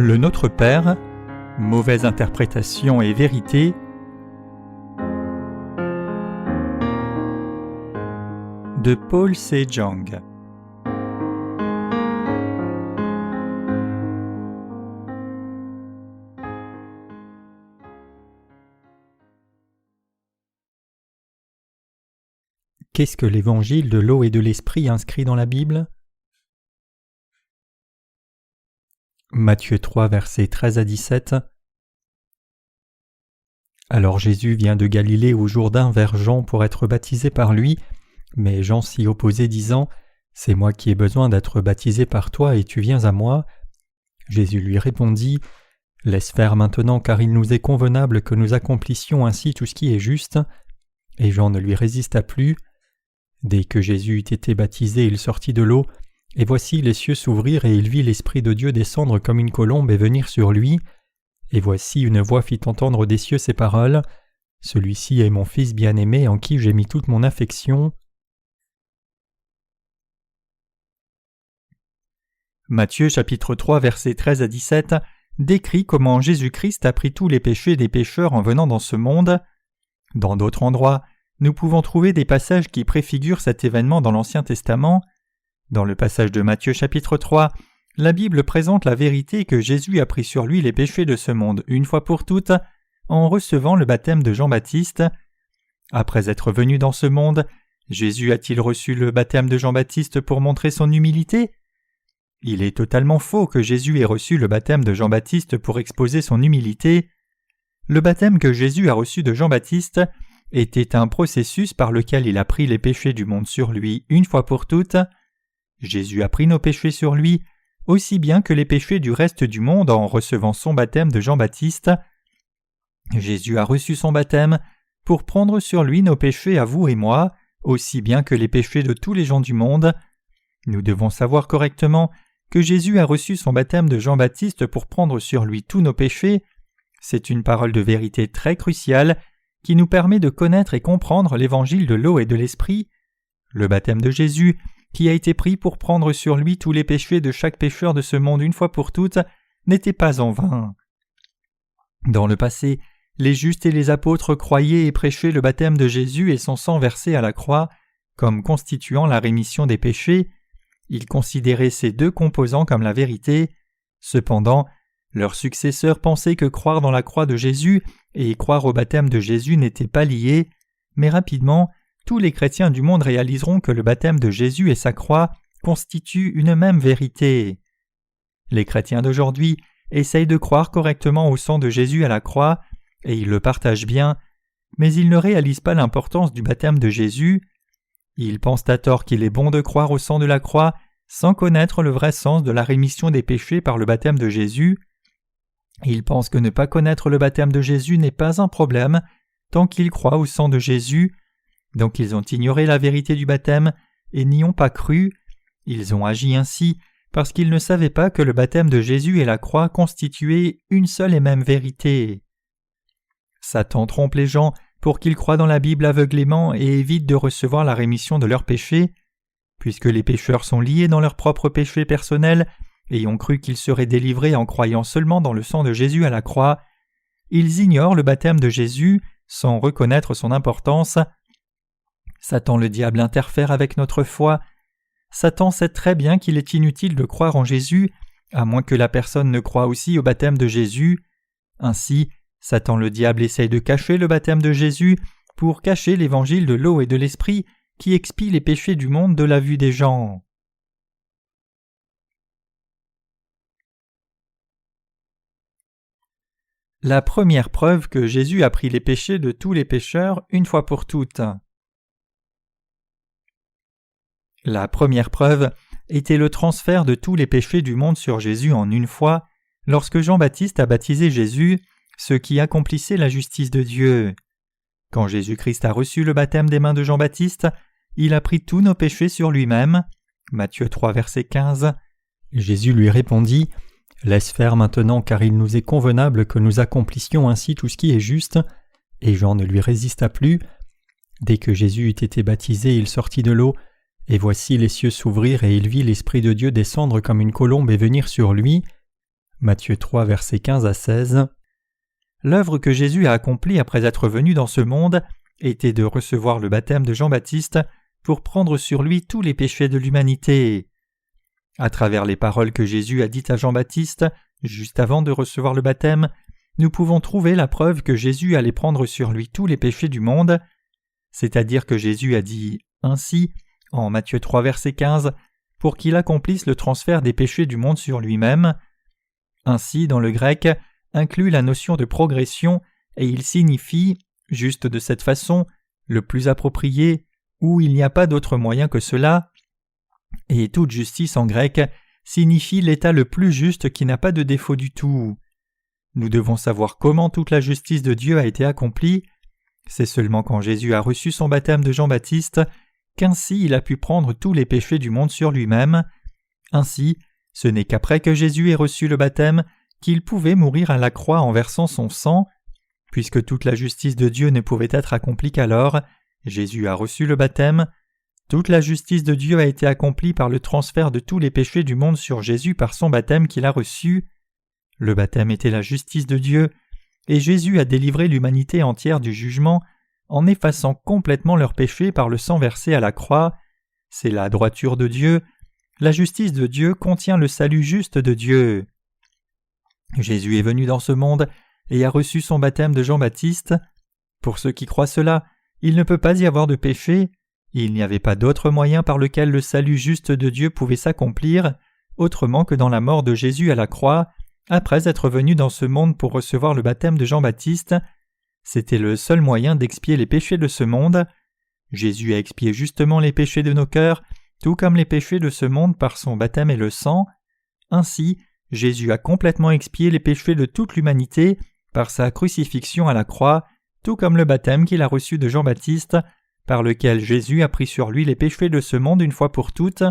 Le Notre Père, mauvaise interprétation et vérité. De Paul Sejong. Qu'est-ce que l'évangile de l'eau et de l'esprit inscrit dans la Bible ? Matthieu 3, versets 13 à 17. Alors Jésus vient de Galilée au Jourdain vers Jean pour être baptisé par lui, mais Jean s'y opposait disant « C'est moi qui ai besoin d'être baptisé par toi et tu viens à moi ?» Jésus lui répondit « Laisse faire maintenant car il nous est convenable que nous accomplissions ainsi tout ce qui est juste. » Et Jean ne lui résista plus. Dès que Jésus eut été baptisé, il sortit de l'eau, et voici les cieux s'ouvrirent et il vit l'Esprit de Dieu descendre comme une colombe et venir sur lui. Et voici une voix fit entendre des cieux ces paroles : « Celui-ci est mon Fils bien-aimé en qui j'ai mis toute mon affection. » Matthieu chapitre 3 versets 13 à 17 décrit comment Jésus-Christ a pris tous les péchés des pécheurs en venant dans ce monde. Dans d'autres endroits, nous pouvons trouver des passages qui préfigurent cet événement dans l'Ancien Testament. Dans le passage de Matthieu chapitre 3, la Bible présente la vérité que Jésus a pris sur lui les péchés de ce monde une fois pour toutes en recevant le baptême de Jean-Baptiste. Après être venu dans ce monde, Jésus a-t-il reçu le baptême de Jean-Baptiste pour montrer son humilité ? Il est totalement faux que Jésus ait reçu le baptême de Jean-Baptiste pour exposer son humilité. Le baptême que Jésus a reçu de Jean-Baptiste était un processus par lequel il a pris les péchés du monde sur lui une fois pour toutes. Jésus a pris nos péchés sur lui, aussi bien que les péchés du reste du monde en recevant son baptême de Jean-Baptiste. Jésus a reçu son baptême pour prendre sur lui nos péchés à vous et moi, aussi bien que les péchés de tous les gens du monde. Nous devons savoir correctement que Jésus a reçu son baptême de Jean-Baptiste pour prendre sur lui tous nos péchés. C'est une parole de vérité très cruciale qui nous permet de connaître et comprendre l'évangile de l'eau et de l'esprit. Le baptême de Jésus, qui a été pris pour prendre sur lui tous les péchés de chaque pécheur de ce monde une fois pour toutes, n'était pas en vain. Dans le passé, les justes et les apôtres croyaient et prêchaient le baptême de Jésus et son sang versé à la croix comme constituant la rémission des péchés. Ils considéraient ces deux composants comme la vérité. Cependant, leurs successeurs pensaient que croire dans la croix de Jésus et croire au baptême de Jésus n'étaient pas liés, mais rapidement, tous les chrétiens du monde réaliseront que le baptême de Jésus et sa croix constituent une même vérité. Les chrétiens d'aujourd'hui essayent de croire correctement au sang de Jésus à la croix, et ils le partagent bien, mais ils ne réalisent pas l'importance du baptême de Jésus. Ils pensent à tort qu'il est bon de croire au sang de la croix sans connaître le vrai sens de la rémission des péchés par le baptême de Jésus. Ils pensent que ne pas connaître le baptême de Jésus n'est pas un problème tant qu'ils croient au sang de Jésus. Donc ils ont ignoré la vérité du baptême et n'y ont pas cru. Ils ont agi ainsi parce qu'ils ne savaient pas que le baptême de Jésus et la croix constituaient une seule et même vérité. Satan trompe les gens pour qu'ils croient dans la Bible aveuglément et évitent de recevoir la rémission de leurs péchés. Puisque les pécheurs sont liés dans leurs propres péchés personnels et ont cru qu'ils seraient délivrés en croyant seulement dans le sang de Jésus à la croix, ils ignorent le baptême de Jésus sans reconnaître son importance. Satan le diable interfère avec notre foi. Satan sait très bien qu'il est inutile de croire en Jésus, à moins que la personne ne croie aussi au baptême de Jésus. Ainsi, Satan le diable essaye de cacher le baptême de Jésus pour cacher l'évangile de l'eau et de l'esprit qui expie les péchés du monde de la vue des gens. La première preuve que Jésus a pris les péchés de tous les pécheurs une fois pour toutes. La première preuve était le transfert de tous les péchés du monde sur Jésus en une fois, lorsque Jean-Baptiste a baptisé Jésus, ce qui accomplissait la justice de Dieu. Quand Jésus-Christ a reçu le baptême des mains de Jean-Baptiste, il a pris tous nos péchés sur lui-même. Matthieu 3, verset 15. Jésus lui répondit : « Laisse faire maintenant car il nous est convenable que nous accomplissions ainsi tout ce qui est juste. » Et Jean ne lui résista plus. Dès que Jésus eut été baptisé, il sortit de l'eau, et voici les cieux s'ouvrirent et il vit l'Esprit de Dieu descendre comme une colombe et venir sur lui. Matthieu 3, versets 15 à 16. L'œuvre que Jésus a accomplie après être venu dans ce monde était de recevoir le baptême de Jean-Baptiste pour prendre sur lui tous les péchés de l'humanité. À travers les paroles que Jésus a dites à Jean-Baptiste, juste avant de recevoir le baptême, nous pouvons trouver la preuve que Jésus allait prendre sur lui tous les péchés du monde, c'est-à-dire que Jésus a dit ainsi, en Matthieu 3, verset 15, pour qu'il accomplisse le transfert des péchés du monde sur lui-même. Ainsi, dans le grec, inclut la notion de progression et il signifie, juste de cette façon, le plus approprié, ou il n'y a pas d'autre moyen que cela, et toute justice en grec signifie l'état le plus juste qui n'a pas de défaut du tout. Nous devons savoir comment toute la justice de Dieu a été accomplie. C'est seulement quand Jésus a reçu son baptême de Jean-Baptiste qu'ainsi il a pu prendre tous les péchés du monde sur lui-même. Ainsi, ce n'est qu'après que Jésus ait reçu le baptême qu'il pouvait mourir à la croix en versant son sang. Puisque toute la justice de Dieu ne pouvait être accomplie qu'alors, Jésus a reçu le baptême. Toute la justice de Dieu a été accomplie par le transfert de tous les péchés du monde sur Jésus par son baptême qu'il a reçu. Le baptême était la justice de Dieu, et Jésus a délivré l'humanité entière du jugement en effaçant complètement leurs péchés par le sang versé à la croix. C'est la droiture de Dieu. La justice de Dieu contient le salut juste de Dieu. Jésus est venu dans ce monde et a reçu son baptême de Jean-Baptiste. Pour ceux qui croient cela, il ne peut pas y avoir de péché. Il n'y avait pas d'autre moyen par lequel le salut juste de Dieu pouvait s'accomplir, autrement que dans la mort de Jésus à la croix, après être venu dans ce monde pour recevoir le baptême de Jean-Baptiste. C'était le seul moyen d'expier les péchés de ce monde. Jésus a expié justement les péchés de nos cœurs, tout comme les péchés de ce monde par son baptême et le sang. Ainsi, Jésus a complètement expié les péchés de toute l'humanité par sa crucifixion à la croix, tout comme le baptême qu'il a reçu de Jean-Baptiste, par lequel Jésus a pris sur lui les péchés de ce monde une fois pour toutes.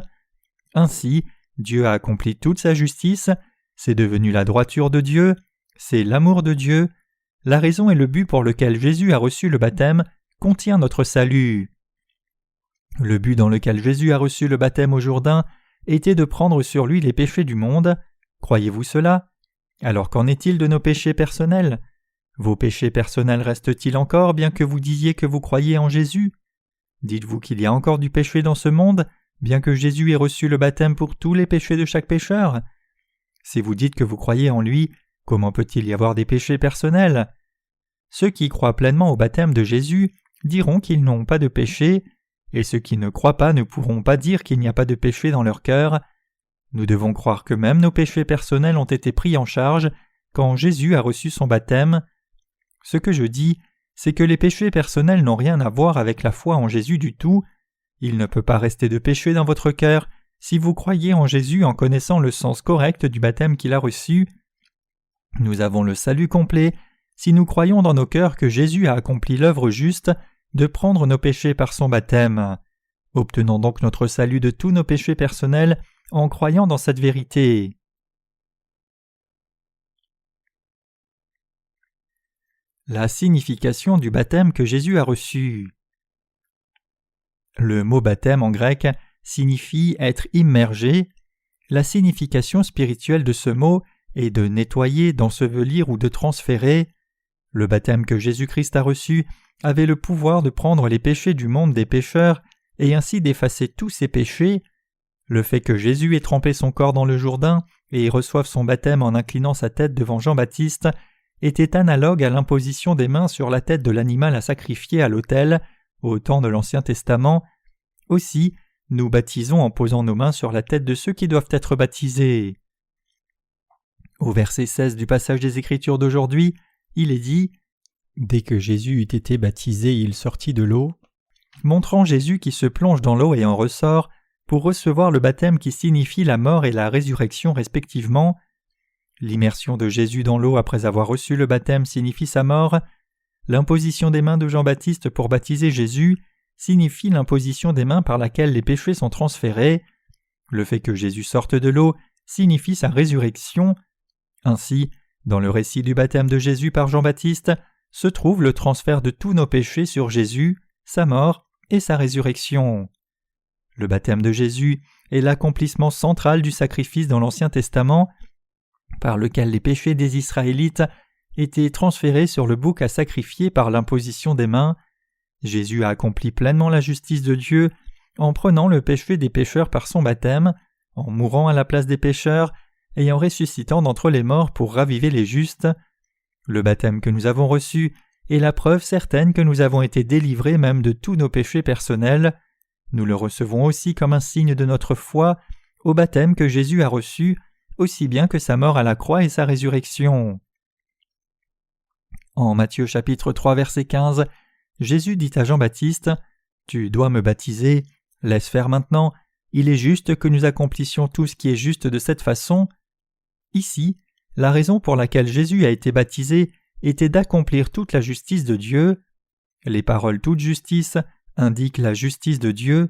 Ainsi, Dieu a accompli toute sa justice, c'est devenu la droiture de Dieu, c'est l'amour de Dieu. La raison et le but pour lequel Jésus a reçu le baptême contient notre salut. Le but dans lequel Jésus a reçu le baptême au Jourdain était de prendre sur lui les péchés du monde. Croyez-vous cela? Alors qu'en est-il de nos péchés personnels? Vos péchés personnels restent-ils encore bien que vous disiez que vous croyez en Jésus? Dites-vous qu'il y a encore du péché dans ce monde, bien que Jésus ait reçu le baptême pour tous les péchés de chaque pécheur? Si vous dites que vous croyez en lui, comment peut-il y avoir des péchés personnels? Ceux qui croient pleinement au baptême de Jésus diront qu'ils n'ont pas de péché, et ceux qui ne croient pas ne pourront pas dire qu'il n'y a pas de péché dans leur cœur. Nous devons croire que même nos péchés personnels ont été pris en charge quand Jésus a reçu son baptême. Ce que je dis, c'est que les péchés personnels n'ont rien à voir avec la foi en Jésus du tout. Il ne peut pas rester de péché dans votre cœur si vous croyez en Jésus en connaissant le sens correct du baptême qu'il a reçu. Nous avons le salut complet si nous croyons dans nos cœurs que Jésus a accompli l'œuvre juste de prendre nos péchés par son baptême. Obtenons donc notre salut de tous nos péchés personnels en croyant dans cette vérité. La signification du baptême que Jésus a reçu. Le mot baptême en grec signifie être immergé. La signification spirituelle de ce mot est de nettoyer, d'ensevelir ou de transférer. Le baptême que Jésus-Christ a reçu avait le pouvoir de prendre les péchés du monde des pécheurs et ainsi d'effacer tous ses péchés. Le fait que Jésus ait trempé son corps dans le Jourdain et reçoive son baptême en inclinant sa tête devant Jean-Baptiste était analogue à l'imposition des mains sur la tête de l'animal à sacrifier à l'autel au temps de l'Ancien Testament. Aussi, nous baptisons en posant nos mains sur la tête de ceux qui doivent être baptisés. Au verset 16 du passage des Écritures d'aujourd'hui, il est dit « Dès que Jésus eut été baptisé, il sortit de l'eau », montrant Jésus qui se plonge dans l'eau et en ressort pour recevoir le baptême qui signifie la mort et la résurrection respectivement. L'immersion de Jésus dans l'eau après avoir reçu le baptême signifie sa mort. L'imposition des mains de Jean-Baptiste pour baptiser Jésus signifie l'imposition des mains par laquelle les péchés sont transférés. Le fait que Jésus sorte de l'eau signifie sa résurrection. Ainsi, dans le récit du baptême de Jésus par Jean-Baptiste, se trouve le transfert de tous nos péchés sur Jésus, sa mort et sa résurrection. Le baptême de Jésus est l'accomplissement central du sacrifice dans l'Ancien Testament. par lequel les péchés des Israélites étaient transférés sur le bouc à sacrifier par l'imposition des mains. Jésus a accompli pleinement la justice de Dieu en prenant le péché des pécheurs par son baptême, en mourant à la place des pécheurs et en ressuscitant d'entre les morts pour raviver les justes. Le baptême que nous avons reçu est la preuve certaine que nous avons été délivrés même de tous nos péchés personnels. Nous le recevons aussi comme un signe de notre foi au baptême que Jésus a reçu, aussi bien que sa mort à la croix et sa résurrection. En Matthieu chapitre 3 verset 15, Jésus dit à Jean-Baptiste « Tu dois me baptiser, laisse faire maintenant, il est juste que nous accomplissions tout ce qui est juste de cette façon. » Ici, la raison pour laquelle Jésus a été baptisé était d'accomplir toute la justice de Dieu. Les paroles « toute justice » indiquent la justice de Dieu.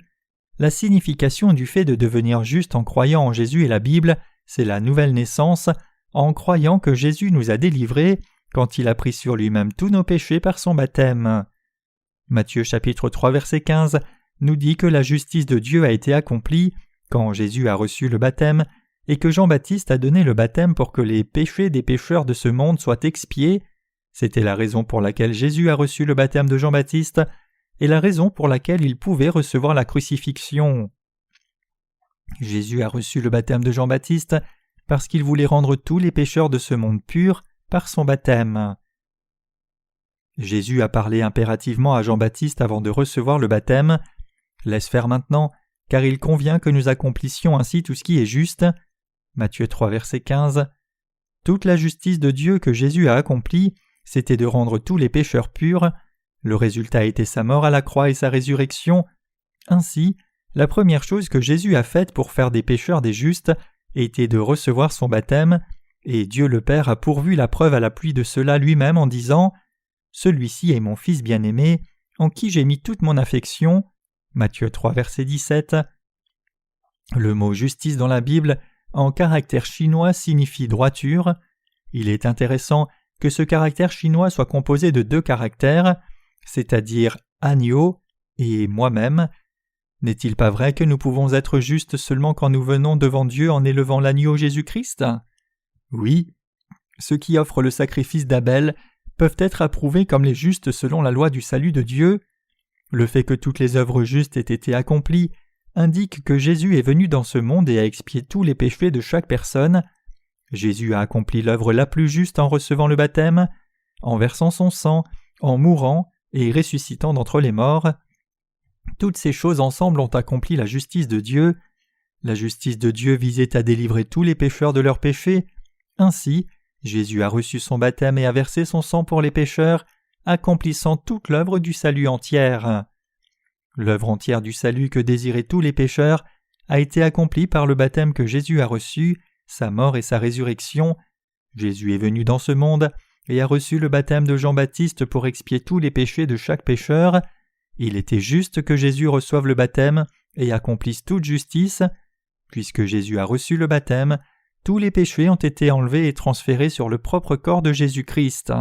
La signification du fait de devenir juste en croyant en Jésus et la Bible, c'est la nouvelle naissance, en croyant que Jésus nous a délivrés quand il a pris sur lui-même tous nos péchés par son baptême. Matthieu chapitre 3 verset 15 nous dit que la justice de Dieu a été accomplie quand Jésus a reçu le baptême et que Jean-Baptiste a donné le baptême pour que les péchés des pécheurs de ce monde soient expiés. C'était la raison pour laquelle Jésus a reçu le baptême de Jean-Baptiste et la raison pour laquelle il pouvait recevoir la crucifixion. Jésus a reçu le baptême de Jean-Baptiste parce qu'il voulait rendre tous les pécheurs de ce monde purs par son baptême. Jésus a parlé impérativement à Jean-Baptiste avant de recevoir le baptême. « Laisse faire maintenant, car il convient que nous accomplissions ainsi tout ce qui est juste. » Matthieu 3 verset 15. Toute la justice de Dieu que Jésus a accomplie, c'était de rendre tous les pécheurs purs. Le résultat était sa mort à la croix et sa résurrection. Ainsi, la première chose que Jésus a faite pour faire des pécheurs des justes était de recevoir son baptême, et Dieu le Père a pourvu la preuve à l'appui de cela lui-même en disant « Celui-ci est mon Fils bien-aimé, en qui j'ai mis toute mon affection. » Matthieu 3 verset 17. Le mot « justice » dans la Bible, en caractère chinois, signifie droiture. Il est intéressant que ce caractère chinois soit composé de deux caractères, c'est-à-dire « agneau » et « moi-même ». N'est-il pas vrai que nous pouvons être justes seulement quand nous venons devant Dieu en élevant l'agneau Jésus-Christ ? Oui, ceux qui offrent le sacrifice d'Abel peuvent être approuvés comme les justes selon la loi du salut de Dieu. Le fait que toutes les œuvres justes aient été accomplies indique que Jésus est venu dans ce monde et a expié tous les péchés de chaque personne. Jésus a accompli l'œuvre la plus juste en recevant le baptême, en versant son sang, en mourant et ressuscitant d'entre les morts. Toutes ces choses ensemble ont accompli la justice de Dieu. La justice de Dieu visait à délivrer tous les pécheurs de leurs péchés. Ainsi, Jésus a reçu son baptême et a versé son sang pour les pécheurs, accomplissant toute l'œuvre du salut entière. L'œuvre entière du salut que désiraient tous les pécheurs a été accomplie par le baptême que Jésus a reçu, sa mort et sa résurrection. Jésus est venu dans ce monde et a reçu le baptême de Jean-Baptiste pour expier tous les péchés de chaque pécheur. Il était juste que Jésus reçoive le baptême et accomplisse toute justice. Puisque Jésus a reçu le baptême, tous les péchés ont été enlevés et transférés sur le propre corps de Jésus-Christ.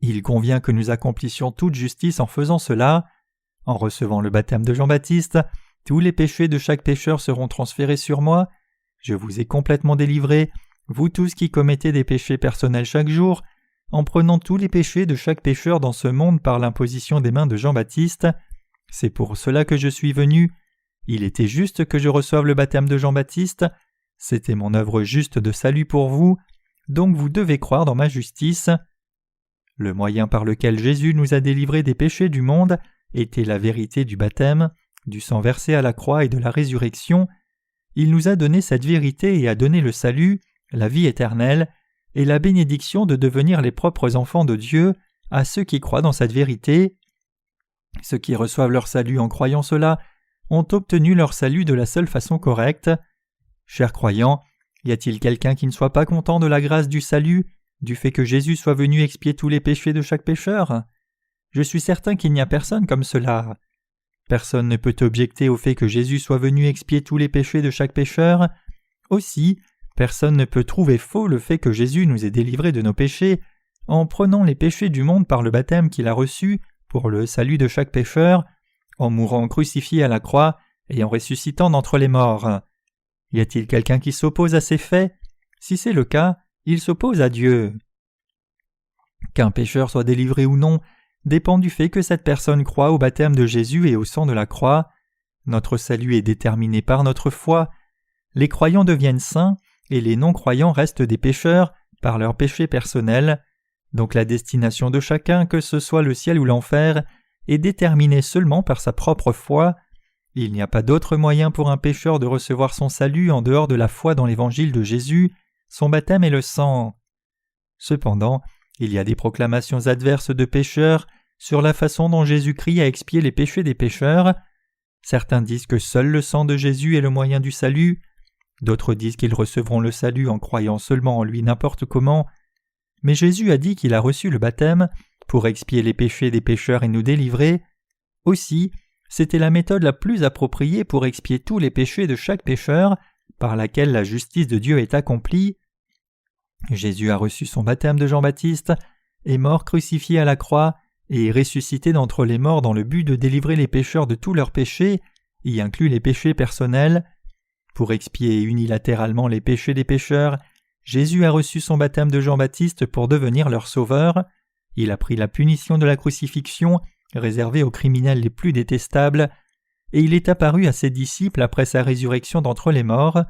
Il convient que nous accomplissions toute justice en faisant cela. En recevant le baptême de Jean-Baptiste, tous les péchés de chaque pécheur seront transférés sur moi. Je vous ai complètement délivrés, vous tous qui commettez des péchés personnels chaque jour, en prenant tous les péchés de chaque pécheur dans ce monde par l'imposition des mains de Jean-Baptiste. C'est pour cela que je suis venu. Il était juste que je reçoive le baptême de Jean-Baptiste. C'était mon œuvre juste de salut pour vous, donc vous devez croire dans ma justice. Le moyen par lequel Jésus nous a délivrés des péchés du monde était la vérité du baptême, du sang versé à la croix et de la résurrection. Il nous a donné cette vérité et a donné le salut, la vie éternelle, et la bénédiction de devenir les propres enfants de Dieu à ceux qui croient dans cette vérité. Ceux qui reçoivent leur salut en croyant cela ont obtenu leur salut de la seule façon correcte. Chers croyants, y a-t-il quelqu'un qui ne soit pas content de la grâce du salut, du fait que Jésus soit venu expier tous les péchés de chaque pécheur ? Je suis certain qu'il n'y a personne comme cela. Personne ne peut objecter au fait que Jésus soit venu expier tous les péchés de chaque pécheur. Aussi, personne ne peut trouver faux le fait que Jésus nous ait délivrés de nos péchés en prenant les péchés du monde par le baptême qu'il a reçu pour le salut de chaque pécheur, en mourant crucifié à la croix et en ressuscitant d'entre les morts. Y a-t-il quelqu'un qui s'oppose à ces faits? Si c'est le cas, il s'oppose à Dieu. Qu'un pécheur soit délivré ou non dépend du fait que cette personne croit au baptême de Jésus et au sang de la croix. Notre salut est déterminé par notre foi. Les croyants deviennent saints et les non-croyants restent des pécheurs par leurs péchés personnels. Donc la destination de chacun, que ce soit le ciel ou l'enfer, est déterminée seulement par sa propre foi. Il n'y a pas d'autre moyen pour un pécheur de recevoir son salut en dehors de la foi dans l'évangile de Jésus, son baptême et le sang. Cependant, il y a des proclamations adverses de pécheurs sur la façon dont Jésus-Christ a expié les péchés des pécheurs. Certains disent que seul le sang de Jésus est le moyen du salut. D'autres disent qu'ils recevront le salut en croyant seulement en lui n'importe comment. Mais Jésus a dit qu'il a reçu le baptême pour expier les péchés des pécheurs et nous délivrer. Aussi, c'était la méthode la plus appropriée pour expier tous les péchés de chaque pécheur, par laquelle la justice de Dieu est accomplie. Jésus a reçu son baptême de Jean-Baptiste, est mort crucifié à la croix et est ressuscité d'entre les morts dans le but de délivrer les pécheurs de tous leurs péchés, y inclut les péchés personnels. Pour expier unilatéralement les péchés des pécheurs, Jésus a reçu son baptême de Jean-Baptiste pour devenir leur sauveur. Il a pris la punition de la crucifixion, réservée aux criminels les plus détestables, et il est apparu à ses disciples après sa résurrection d'entre les morts.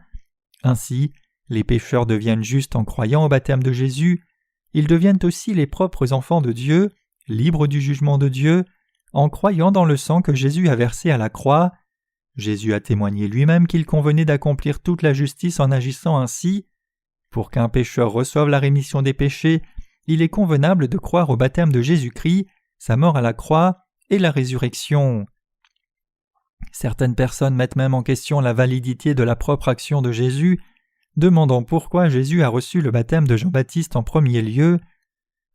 Ainsi, les pécheurs deviennent justes en croyant au baptême de Jésus. Ils deviennent aussi les propres enfants de Dieu, libres du jugement de Dieu, en croyant dans le sang que Jésus a versé à la croix. Jésus a témoigné lui-même qu'il convenait d'accomplir toute la justice en agissant ainsi. Pour qu'un pécheur reçoive la rémission des péchés, il est convenable de croire au baptême de Jésus-Christ, sa mort à la croix et la résurrection. Certaines personnes mettent même en question la validité de la propre action de Jésus, demandant pourquoi Jésus a reçu le baptême de Jean-Baptiste en premier lieu.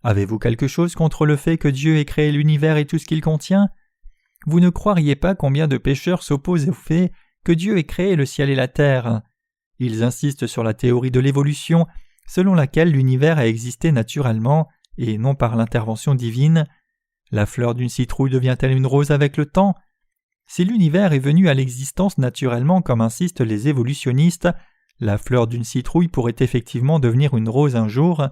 Avez-vous quelque chose contre le fait que Dieu ait créé l'univers et tout ce qu'il contient? Vous ne croiriez pas combien de pécheurs s'opposent au fait que Dieu ait créé le ciel et la terre. Ils insistent sur la théorie de l'évolution, selon laquelle l'univers a existé naturellement et non par l'intervention divine. La fleur d'une citrouille devient-elle une rose avec le temps? Si l'univers est venu à l'existence naturellement comme insistent les évolutionnistes, la fleur d'une citrouille pourrait effectivement devenir une rose un jour.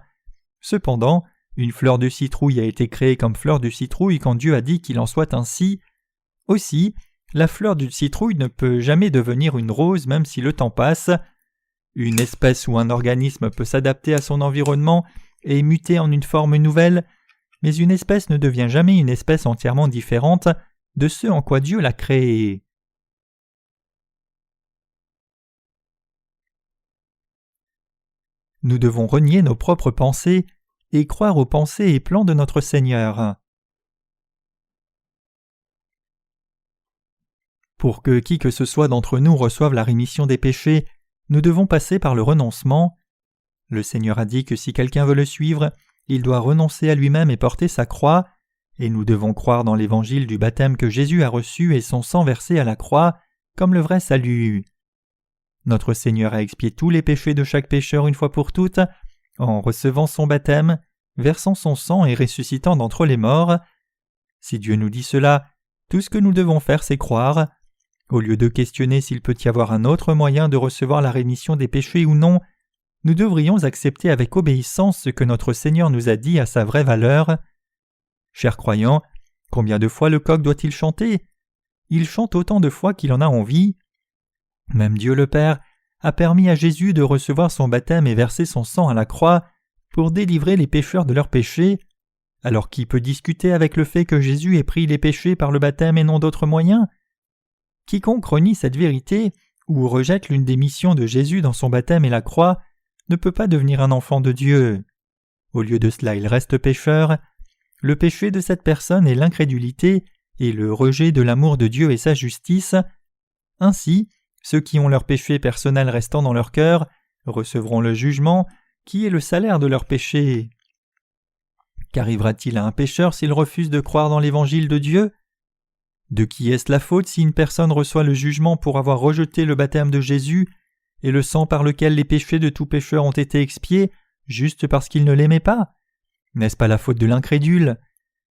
Cependant, une fleur de citrouille a été créée comme fleur de citrouille quand Dieu a dit qu'il en soit ainsi. Aussi, la fleur d'une citrouille ne peut jamais devenir une rose même si le temps passe. Une espèce ou un organisme peut s'adapter à son environnement et muter en une forme nouvelle, mais une espèce ne devient jamais une espèce entièrement différente de ce en quoi Dieu l'a créée. Nous devons renier nos propres pensées et croire aux pensées et plans de notre Seigneur. Pour que qui que ce soit d'entre nous reçoive la rémission des péchés, nous devons passer par le renoncement. Le Seigneur a dit que si quelqu'un veut le suivre, il doit renoncer à lui-même et porter sa croix, et nous devons croire dans l'évangile du baptême que Jésus a reçu et son sang versé à la croix comme le vrai salut. Notre Seigneur a expié tous les péchés de chaque pécheur une fois pour toutes, en recevant son baptême, versant son sang et ressuscitant d'entre les morts. Si Dieu nous dit cela, tout ce que nous devons faire c'est croire. Au lieu de questionner s'il peut y avoir un autre moyen de recevoir la rémission des péchés ou non, nous devrions accepter avec obéissance ce que notre Seigneur nous a dit à sa vraie valeur. Chers croyants, combien de fois le coq doit-il chanter? Il chante autant de fois qu'il en a envie. Même Dieu le Père a permis à Jésus de recevoir son baptême et verser son sang à la croix pour délivrer les pécheurs de leurs péchés. Alors qui peut discuter avec le fait que Jésus ait pris les péchés par le baptême et non d'autres moyens? Quiconque renie cette vérité ou rejette l'une des missions de Jésus dans son baptême et la croix ne peut pas devenir un enfant de Dieu. Au lieu de cela, il reste pécheur. Le péché de cette personne est l'incrédulité et le rejet de l'amour de Dieu et sa justice. Ainsi, ceux qui ont leur péché personnel restant dans leur cœur recevront le jugement qui est le salaire de leur péché. Qu'arrivera-t-il à un pécheur s'il refuse de croire dans l'évangile de Dieu? De qui est-ce la faute si une personne reçoit le jugement pour avoir rejeté le baptême de Jésus et le sang par lequel les péchés de tout pécheur ont été expiés juste parce qu'il ne l'aimait pas? N'est-ce pas la faute de l'incrédule?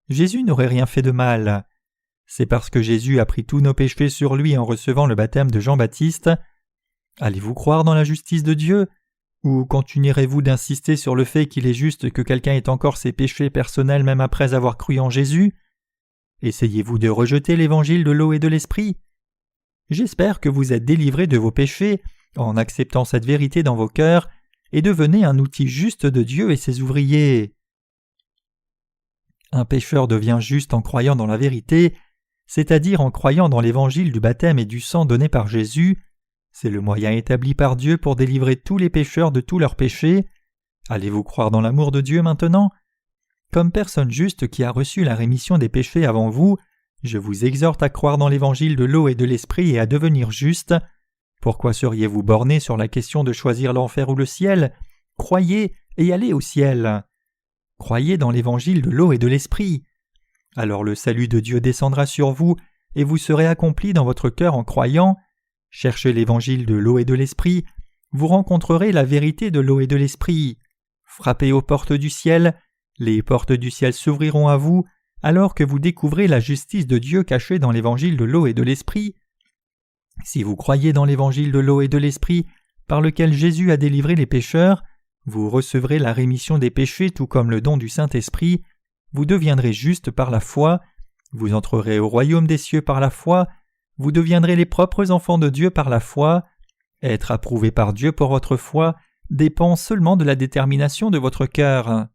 Jésus n'aurait rien fait de mal. C'est parce que Jésus a pris tous nos péchés sur lui en recevant le baptême de Jean-Baptiste. Allez-vous croire dans la justice de Dieu? Ou continuerez-vous d'insister sur le fait qu'il est juste que quelqu'un ait encore ses péchés personnels même après avoir cru en Jésus? Essayez-vous de rejeter l'évangile de l'eau et de l'esprit? J'espère que vous êtes délivrés de vos péchés en acceptant cette vérité dans vos cœurs et devenez un outil juste de Dieu et ses ouvriers. Un pécheur devient juste en croyant dans la vérité, c'est-à-dire en croyant dans l'évangile du baptême et du sang donné par Jésus. C'est le moyen établi par Dieu pour délivrer tous les pécheurs de tous leurs péchés. Allez-vous croire dans l'amour de Dieu maintenant? Comme personne juste qui a reçu la rémission des péchés avant vous, je vous exhorte à croire dans l'évangile de l'eau et de l'esprit et à devenir juste. Pourquoi seriez-vous borné sur la question de choisir l'enfer ou le ciel? Croyez et allez au ciel. Croyez dans l'évangile de l'eau et de l'esprit. Alors le salut de Dieu descendra sur vous et vous serez accompli dans votre cœur en croyant. Cherchez l'évangile de l'eau et de l'esprit, vous rencontrerez la vérité de l'eau et de l'esprit. Frappez aux portes du ciel, les portes du ciel s'ouvriront à vous, alors que vous découvrez la justice de Dieu cachée dans l'évangile de l'eau et de l'esprit. Si vous croyez dans l'évangile de l'eau et de l'esprit, par lequel Jésus a délivré les pécheurs, vous recevrez la rémission des péchés tout comme le don du Saint-Esprit, vous deviendrez juste par la foi, vous entrerez au royaume des cieux par la foi, vous deviendrez les propres enfants de Dieu par la foi. Être approuvé par Dieu pour votre foi dépend seulement de la détermination de votre cœur.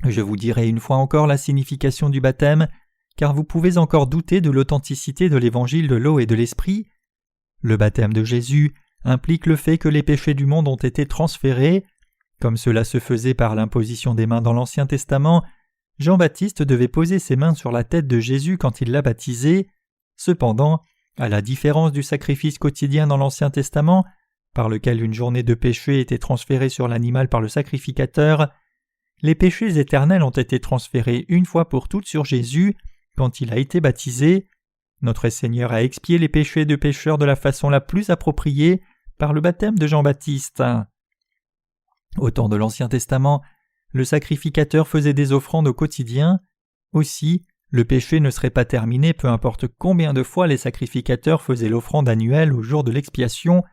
Je vous dirai une fois encore la signification du baptême, car vous pouvez encore douter de l'authenticité de l'évangile de l'eau et de l'esprit. Le baptême de Jésus implique le fait que les péchés du monde ont été transférés. Comme cela se faisait par l'imposition des mains dans l'Ancien Testament, Jean-Baptiste devait poser ses mains sur la tête de Jésus quand il l'a baptisé. Cependant, à la différence du sacrifice quotidien dans l'Ancien Testament, par lequel une journée de péché était transférée sur l'animal par le sacrificateur, les péchés éternels ont été transférés une fois pour toutes sur Jésus quand il a été baptisé. Notre Seigneur a expié les péchés de pécheurs de la façon la plus appropriée par le baptême de Jean-Baptiste. Au temps de l'Ancien Testament, le sacrificateur faisait des offrandes au quotidien. Aussi, le péché ne serait pas terminé peu importe combien de fois les sacrificateurs faisaient l'offrande annuelle au jour de l'expiation.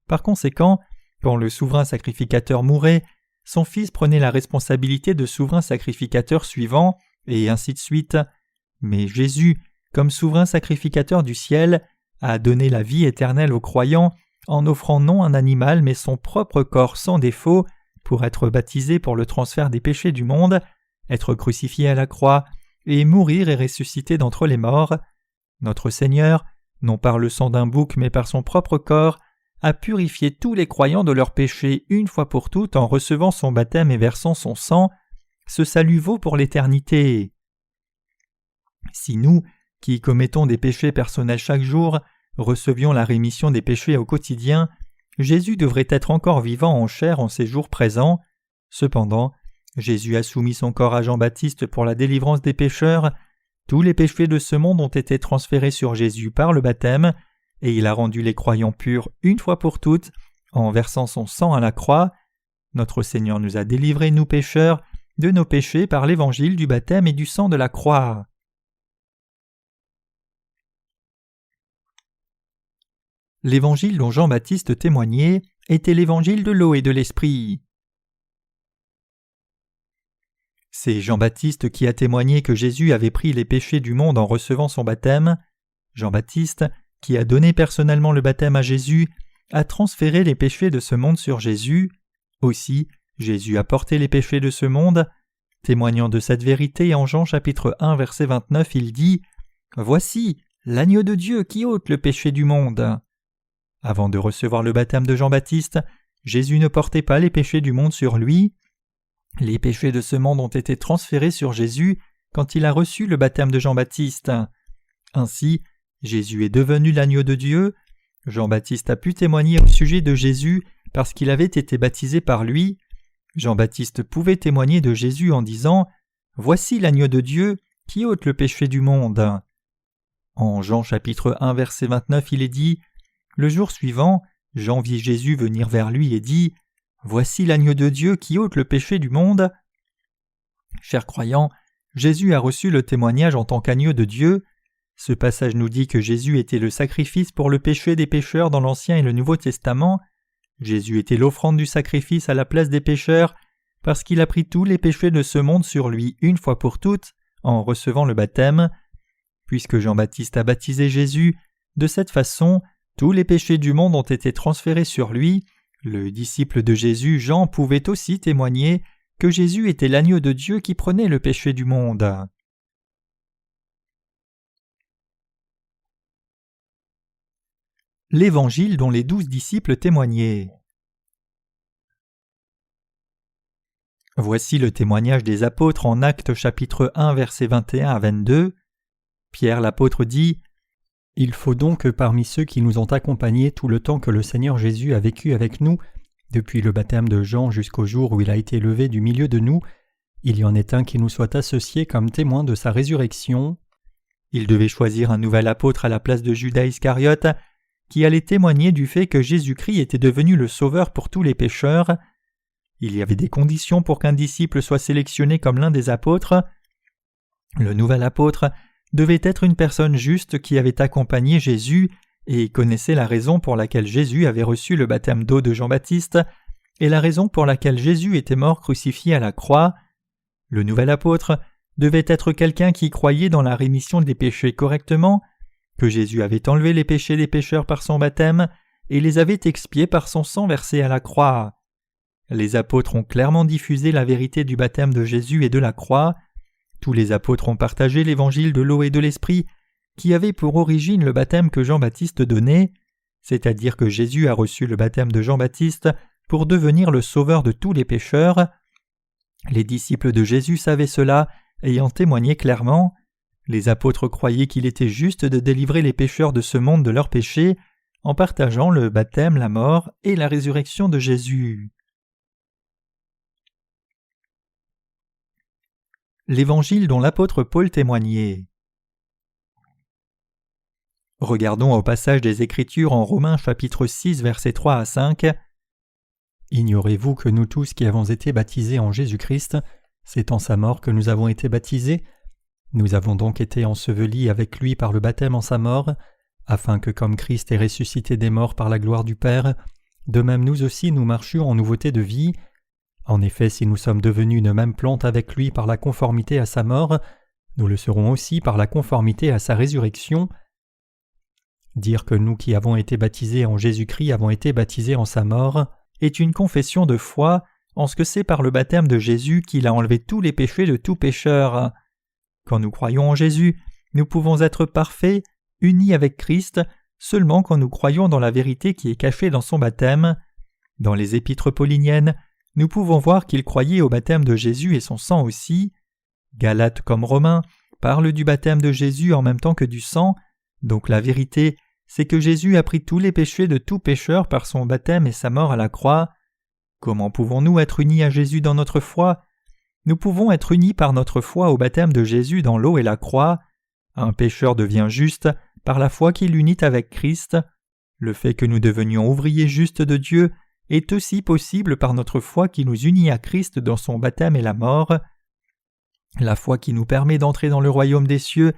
Par conséquent, quand le souverain sacrificateur mourait, son fils prenait la responsabilité de souverain sacrificateur suivant, et ainsi de suite. Mais Jésus, comme souverain sacrificateur du ciel, a donné la vie éternelle aux croyants en offrant non un animal mais son propre corps sans défaut pour être baptisé pour le transfert des péchés du monde, être crucifié à la croix, et mourir et ressusciter d'entre les morts. Notre Seigneur, non par le sang d'un bouc mais par son propre corps, a purifié tous les croyants de leurs péchés une fois pour toutes en recevant son baptême et versant son sang. Ce salut vaut pour l'éternité. Si nous, qui commettons des péchés personnels chaque jour, recevions la rémission des péchés au quotidien, Jésus devrait être encore vivant en chair en ces jours présents. Cependant, Jésus a soumis son corps à Jean-Baptiste pour la délivrance des pécheurs. Tous les péchés de ce monde ont été transférés sur Jésus par le baptême, et il a rendu les croyants purs une fois pour toutes en versant son sang à la croix. Notre Seigneur nous a délivrés, nous pécheurs, de nos péchés par l'évangile du baptême et du sang de la croix. L'évangile dont Jean-Baptiste témoignait était l'évangile de l'eau et de l'esprit. C'est Jean-Baptiste qui a témoigné que Jésus avait pris les péchés du monde en recevant son baptême. Jean-Baptiste, qui a donné personnellement le baptême à Jésus, a transféré les péchés de ce monde sur Jésus. Aussi, Jésus a porté les péchés de ce monde. Témoignant de cette vérité, en Jean chapitre 1 verset 29, il dit « Voici l'agneau de Dieu qui ôte le péché du monde ». Avant de recevoir le baptême de Jean-Baptiste, Jésus ne portait pas les péchés du monde sur lui. Les péchés de ce monde ont été transférés sur Jésus quand il a reçu le baptême de Jean-Baptiste. Ainsi, Jésus est devenu l'agneau de Dieu. Jean-Baptiste a pu témoigner au sujet de Jésus parce qu'il avait été baptisé par lui. Jean-Baptiste pouvait témoigner de Jésus en disant « Voici l'agneau de Dieu qui ôte le péché du monde ». En Jean chapitre 1 verset 29, il est dit « Le jour suivant, Jean vit Jésus venir vers lui et dit « Voici l'agneau de Dieu qui ôte le péché du monde ». Chers croyants, Jésus a reçu le témoignage en tant qu'agneau de Dieu. Ce passage nous dit que Jésus était le sacrifice pour le péché des pécheurs dans l'Ancien et le Nouveau Testament. Jésus était l'offrande du sacrifice à la place des pécheurs, parce qu'il a pris tous les péchés de ce monde sur lui une fois pour toutes, en recevant le baptême. Puisque Jean-Baptiste a baptisé Jésus, de cette façon, tous les péchés du monde ont été transférés sur lui. Le disciple de Jésus, Jean, pouvait aussi témoigner que Jésus était l'agneau de Dieu qui prenait le péché du monde. L'Évangile dont les 12 disciples témoignaient. Voici le témoignage des apôtres en Actes chapitre 1 versets 21 à 22. Pierre l'apôtre dit « Il faut donc que parmi ceux qui nous ont accompagnés tout le temps que le Seigneur Jésus a vécu avec nous, depuis le baptême de Jean jusqu'au jour où il a été levé du milieu de nous, il y en ait un qui nous soit associé comme témoin de sa résurrection. » Il devait choisir un nouvel apôtre à la place de Judas Iscariote, qui allait témoigner du fait que Jésus-Christ était devenu le Sauveur pour tous les pécheurs. Il y avait des conditions pour qu'un disciple soit sélectionné comme l'un des apôtres. Le nouvel apôtre devait être une personne juste qui avait accompagné Jésus et connaissait la raison pour laquelle Jésus avait reçu le baptême d'eau de Jean-Baptiste et la raison pour laquelle Jésus était mort crucifié à la croix. Le nouvel apôtre devait être quelqu'un qui croyait dans la rémission des péchés correctement, que Jésus avait enlevé les péchés des pécheurs par son baptême et les avait expiés par son sang versé à la croix. Les apôtres ont clairement diffusé la vérité du baptême de Jésus et de la croix. Tous les apôtres ont partagé l'évangile de l'eau et de l'esprit, qui avait pour origine le baptême que Jean-Baptiste donnait, c'est-à-dire que Jésus a reçu le baptême de Jean-Baptiste pour devenir le sauveur de tous les pécheurs. Les disciples de Jésus savaient cela, ayant témoigné clairement. Les apôtres croyaient qu'il était juste de délivrer les pécheurs de ce monde de leurs péchés, en partageant le baptême, la mort et la résurrection de Jésus. L'évangile dont l'apôtre Paul témoignait. Regardons au passage des Écritures en Romains chapitre 6 versets 3 à 5. « Ignorez-vous que nous tous qui avons été baptisés en Jésus-Christ, c'est en sa mort que nous avons été baptisés ? Nous avons donc été ensevelis avec lui par le baptême en sa mort, afin que comme Christ est ressuscité des morts par la gloire du Père, de même nous aussi nous marchions en nouveauté de vie. En effet, si nous sommes devenus une même plante avec lui par la conformité à sa mort, nous le serons aussi par la conformité à sa résurrection. Dire que nous qui avons été baptisés en Jésus-Christ avons été baptisés en sa mort est une confession de foi en ce que c'est par le baptême de Jésus qu'il a enlevé tous les péchés de tout pécheur. Quand nous croyons en Jésus, nous pouvons être parfaits, unis avec Christ, seulement quand nous croyons dans la vérité qui est cachée dans son baptême. Dans les épîtres pauliniennes, nous pouvons voir qu'il croyait au baptême de Jésus et son sang aussi. Galates comme Romains parlent du baptême de Jésus en même temps que du sang, donc la vérité, c'est que Jésus a pris tous les péchés de tout pécheur par son baptême et sa mort à la croix. Comment pouvons-nous être unis à Jésus dans notre foi ? Nous pouvons être unis par notre foi au baptême de Jésus dans l'eau et la croix. Un pécheur devient juste par la foi qui l'unit avec Christ. Le fait que nous devenions ouvriers justes de Dieu est aussi possible par notre foi qui nous unit à Christ dans son baptême et la mort. La foi qui nous permet d'entrer dans le royaume des cieux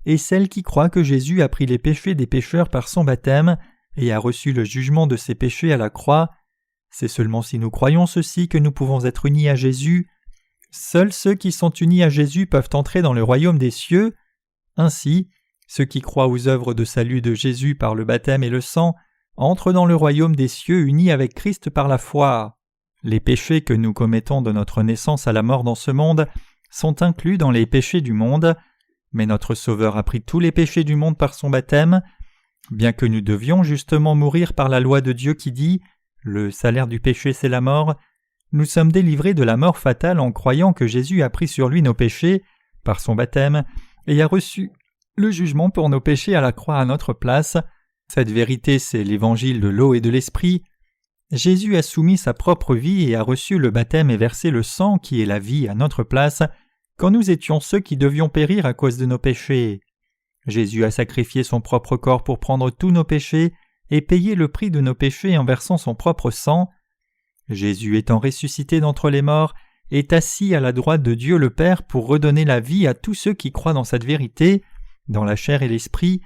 est celle qui croit que Jésus a pris les péchés des pécheurs par son baptême et a reçu le jugement de ses péchés à la croix. C'est seulement si nous croyons ceci que nous pouvons être unis à Jésus. Seuls ceux qui sont unis à Jésus peuvent entrer dans le royaume des cieux. Ainsi, ceux qui croient aux œuvres de salut de Jésus par le baptême et le sang entrent dans le royaume des cieux unis avec Christ par la foi. Les péchés que nous commettons de notre naissance à la mort dans ce monde sont inclus dans les péchés du monde, mais notre Sauveur a pris tous les péchés du monde par son baptême. Bien que nous devions justement mourir par la loi de Dieu qui dit « Le salaire du péché c'est la mort », nous sommes délivrés de la mort fatale en croyant que Jésus a pris sur lui nos péchés par son baptême et a reçu le jugement pour nos péchés à la croix à notre place. Cette vérité, c'est l'évangile de l'eau et de l'esprit. Jésus a soumis sa propre vie et a reçu le baptême et versé le sang qui est la vie à notre place quand nous étions ceux qui devions périr à cause de nos péchés. Jésus a sacrifié son propre corps pour prendre tous nos péchés et payer le prix de nos péchés en versant son propre sang. Jésus étant ressuscité d'entre les morts, est assis à la droite de Dieu le Père pour redonner la vie à tous ceux qui croient dans cette vérité, dans la chair et l'esprit.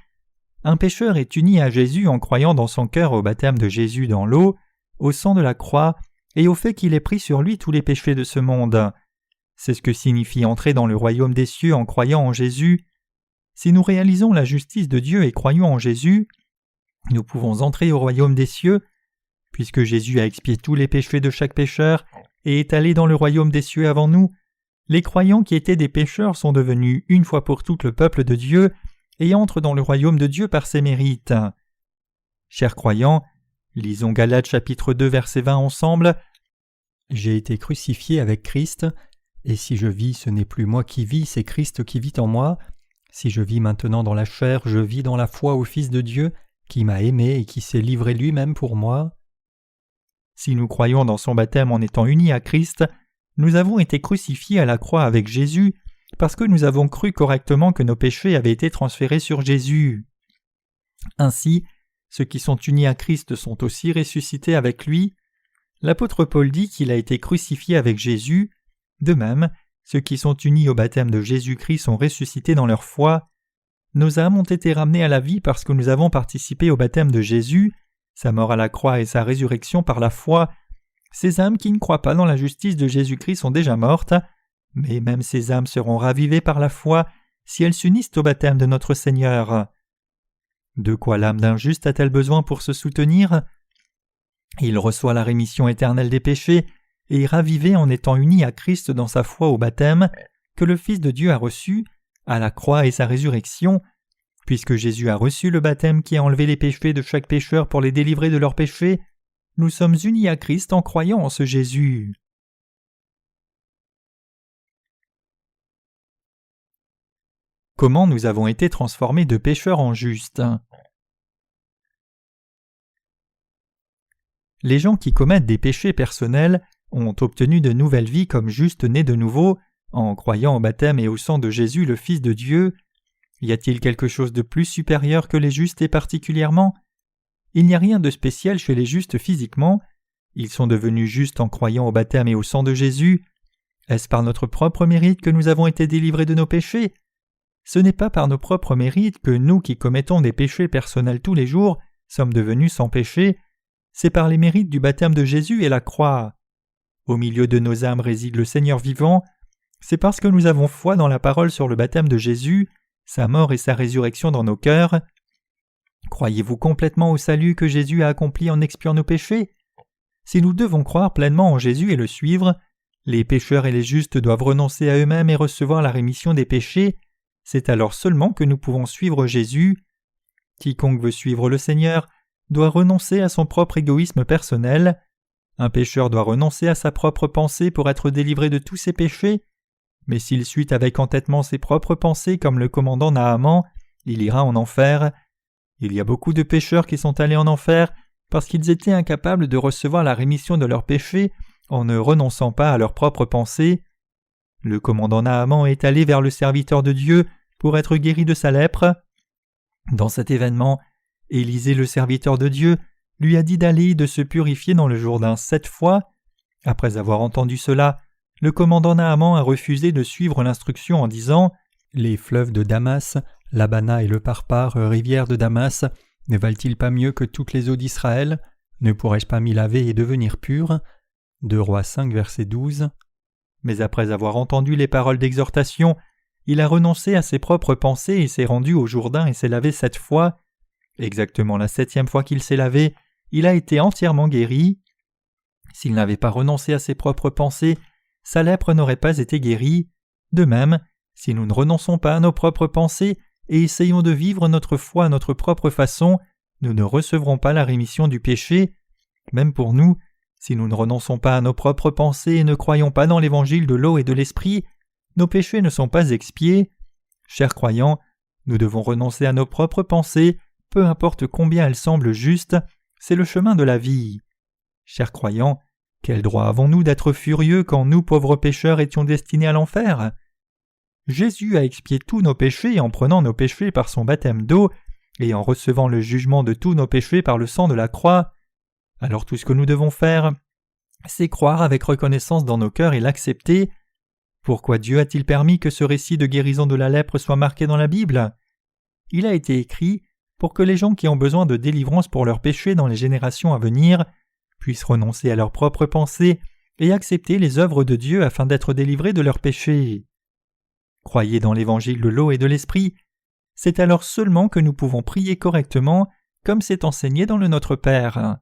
Un pécheur est uni à Jésus en croyant dans son cœur au baptême de Jésus dans l'eau, au sang de la croix et au fait qu'il ait pris sur lui tous les péchés de ce monde. C'est ce que signifie entrer dans le royaume des cieux en croyant en Jésus. Si nous réalisons la justice de Dieu et croyons en Jésus, nous pouvons entrer au royaume des cieux. Puisque Jésus a expié tous les péchés de chaque pécheur et est allé dans le royaume des cieux avant nous, les croyants qui étaient des pécheurs sont devenus une fois pour toutes le peuple de Dieu et entrent dans le royaume de Dieu par ses mérites. Chers croyants, lisons Galates chapitre 2 verset 20 ensemble. « J'ai été crucifié avec Christ, et si je vis, ce n'est plus moi qui vis, c'est Christ qui vit en moi. Si je vis maintenant dans la chair, je vis dans la foi au Fils de Dieu, qui m'a aimé et qui s'est livré lui-même pour moi. » Si nous croyons dans son baptême en étant unis à Christ, nous avons été crucifiés à la croix avec Jésus parce que nous avons cru correctement que nos péchés avaient été transférés sur Jésus. Ainsi, ceux qui sont unis à Christ sont aussi ressuscités avec lui. L'apôtre Paul dit qu'il a été crucifié avec Jésus. De même, ceux qui sont unis au baptême de Jésus-Christ sont ressuscités dans leur foi. Nos âmes ont été ramenées à la vie parce que nous avons participé au baptême de Jésus, sa mort à la croix et sa résurrection par la foi. Ces âmes qui ne croient pas dans la justice de Jésus-Christ sont déjà mortes, mais même ces âmes seront ravivées par la foi si elles s'unissent au baptême de notre Seigneur. De quoi l'âme d'un juste a-t-elle besoin pour se soutenir ? Il reçoit la rémission éternelle des péchés et est ravivé en étant uni à Christ dans sa foi au baptême que le Fils de Dieu a reçu, à la croix et sa résurrection. Puisque Jésus a reçu le baptême qui a enlevé les péchés de chaque pécheur pour les délivrer de leurs péchés, nous sommes unis à Christ en croyant en ce Jésus. Comment nous avons été transformés de pécheurs en justes ? Les gens qui commettent des péchés personnels ont obtenu de nouvelles vies comme justes nés de nouveau en croyant au baptême et au sang de Jésus le Fils de Dieu. Y a-t-il quelque chose de plus supérieur que les justes et particulièrement ? Il n'y a rien de spécial chez les justes physiquement. Ils sont devenus justes en croyant au baptême et au sang de Jésus. Est-ce par notre propre mérite que nous avons été délivrés de nos péchés ? Ce n'est pas par nos propres mérites que nous qui commettons des péchés personnels tous les jours sommes devenus sans péché. C'est par les mérites du baptême de Jésus et la croix. Au milieu de nos âmes réside le Seigneur vivant. C'est parce que nous avons foi dans la parole sur le baptême de Jésus, sa mort et sa résurrection dans nos cœurs. Croyez-vous complètement au salut que Jésus a accompli en expiant nos péchés ? Si nous devons croire pleinement en Jésus et le suivre, les pécheurs et les justes doivent renoncer à eux-mêmes et recevoir la rémission des péchés. C'est alors seulement que nous pouvons suivre Jésus. Quiconque veut suivre le Seigneur doit renoncer à son propre égoïsme personnel. Un pécheur doit renoncer à sa propre pensée pour être délivré de tous ses péchés. Mais s'il suit avec entêtement ses propres pensées comme le commandant Naaman, il ira en enfer. Il y a beaucoup de pécheurs qui sont allés en enfer parce qu'ils étaient incapables de recevoir la rémission de leurs péchés en ne renonçant pas à leurs propres pensées. Le commandant Naaman est allé vers le serviteur de Dieu pour être guéri de sa lèpre. Dans cet événement, Élisée, le serviteur de Dieu, lui a dit d'aller et de se purifier dans le Jourdain 7 fois. Après avoir entendu cela, le commandant Naaman a refusé de suivre l'instruction en disant « Les fleuves de Damas, l'Abana et le Parpar, rivières de Damas, ne valent-ils pas mieux que toutes les eaux d'Israël ? Ne pourrais-je pas m'y laver et devenir pur » 2 Rois 5, verset 12. Mais après avoir entendu les paroles d'exhortation, il a renoncé à ses propres pensées et s'est rendu au Jourdain et s'est lavé 7 fois. Exactement la 7e fois qu'il s'est lavé, il a été entièrement guéri. S'il n'avait pas renoncé à ses propres pensées, sa lèpre n'aurait pas été guérie. De même, si nous ne renonçons pas à nos propres pensées et essayons de vivre notre foi à notre propre façon, nous ne recevrons pas la rémission du péché. Même pour nous, si nous ne renonçons pas à nos propres pensées et ne croyons pas dans l'évangile de l'eau et de l'esprit, nos péchés ne sont pas expiés. Chers croyants, nous devons renoncer à nos propres pensées, peu importe combien elles semblent justes, c'est le chemin de la vie. Chers croyants, quel droit avons-nous d'être furieux quand nous, pauvres pécheurs, étions destinés à l'enfer ? Jésus a expié tous nos péchés en prenant nos péchés par son baptême d'eau et en recevant le jugement de tous nos péchés par le sang de la croix. Alors tout ce que nous devons faire, c'est croire avec reconnaissance dans nos cœurs et l'accepter. Pourquoi Dieu a-t-il permis que ce récit de guérison de la lèpre soit marqué dans la Bible ? il a été écrit pour que les gens qui ont besoin de délivrance pour leurs péchés dans les générations à venir puissent renoncer à leurs propres pensées et accepter les œuvres de Dieu afin d'être délivrés de leurs péchés. Croyez dans l'évangile de l'eau et de l'esprit, c'est alors seulement que nous pouvons prier correctement comme c'est enseigné dans le Notre Père.